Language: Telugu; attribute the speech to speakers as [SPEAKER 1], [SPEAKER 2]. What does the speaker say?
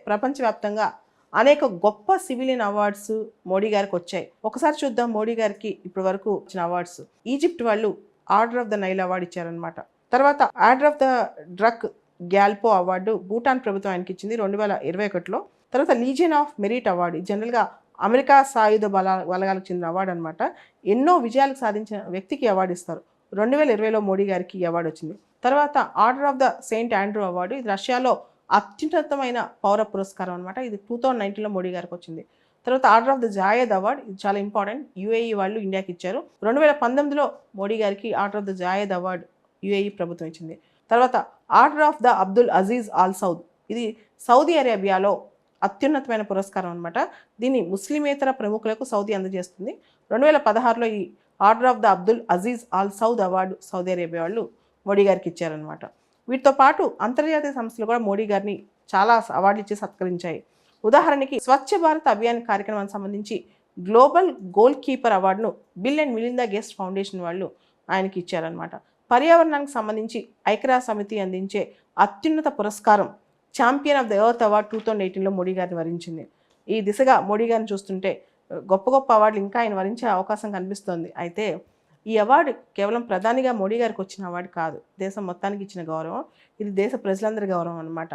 [SPEAKER 1] ప్రపంచవ్యాప్తంగా అనేక గొప్ప సివిలియన్ అవార్డ్స్ మోడీ గారికి వచ్చాయి. ఒకసారి చూద్దాం మోడీ గారికి ఇప్పటి వరకు వచ్చిన అవార్డ్స్. ఈజిప్ట్ వాళ్ళు order of the Nile award ఇచ్చారనమాట. తర్వాత order of the Druk Gyalpo award Bhutan ప్రభుత్వం ఆయనకి ఇచ్చింది 2021లో. తర్వాత లీజియన్ ఆఫ్ మెరిట్ అవార్డు జనరల్గా అమెరికా సాయుధ బలగాలకు చెందిన అవార్డు అనమాట. ఎన్నో విజయాలు సాధించిన వ్యక్తికి అవార్డు ఇస్తారు. 2020లో మోడీ గారికి ఈ అవార్డు వచ్చింది. తర్వాత order of the Saint Andrew award, ఇది రష్యాలో అత్యున్నతమైన పౌర పురస్కారం అనమాట. ఇది 2019లో మోడీ గారికి వచ్చింది. తర్వాత order of the Zayed award, ఇది చాలా ఇంపార్టెంట్, యూఏఈ వాళ్ళు ఇండియాకి ఇచ్చారు. 2019లో మోడీ గారికి order of the Zayed award UAE ప్రభుత్వం ఇచ్చింది. తర్వాత order of the Abdul Aziz all Saud, ఇది సౌదీ అరేబియాలో అత్యున్నతమైన పురస్కారం అనమాట. దీన్ని ముస్లిమేతర ప్రముఖులకు సౌదీ అందజేస్తుంది. 2016లో ఈ order of the Abdul Aziz all Saud award Saudi Arabia వాళ్ళు మోడీ గారికి ఇచ్చారనమాట. వీటితో పాటు అంతర్జాతీయ సంస్థలు కూడా మోడీ గారిని చాలా అవార్డులు ఇచ్చి సత్కరించాయి. ఉదాహరణకి స్వచ్ఛ భారత్ అభియాన్ కార్యక్రమానికి సంబంధించి గ్లోబల్ గోల్ కీపర్ అవార్డును bill and Melinda gates foundation వాళ్ళు ఆయనకి ఇచ్చారనమాట. పర్యావరణానికి సంబంధించి ఐక్యరాజ్య సమితి అందించే అత్యున్నత పురస్కారం champion of the earth award 2018లో మోడీ గారిని వరించింది. ఈ దిశగా మోడీ గారిని చూస్తుంటే గొప్ప గొప్ప అవార్డులు ఇంకా ఆయన వరించే అవకాశం కనిపిస్తోంది. అయితే ఈ అవార్డు కేవలం ప్రధానిగా మోడీ గారికి వచ్చిన అవార్డు కాదు, దేశం మొత్తానికి ఇచ్చిన గౌరవం. ఇది దేశ ప్రజలందరి గౌరవం అనమాట.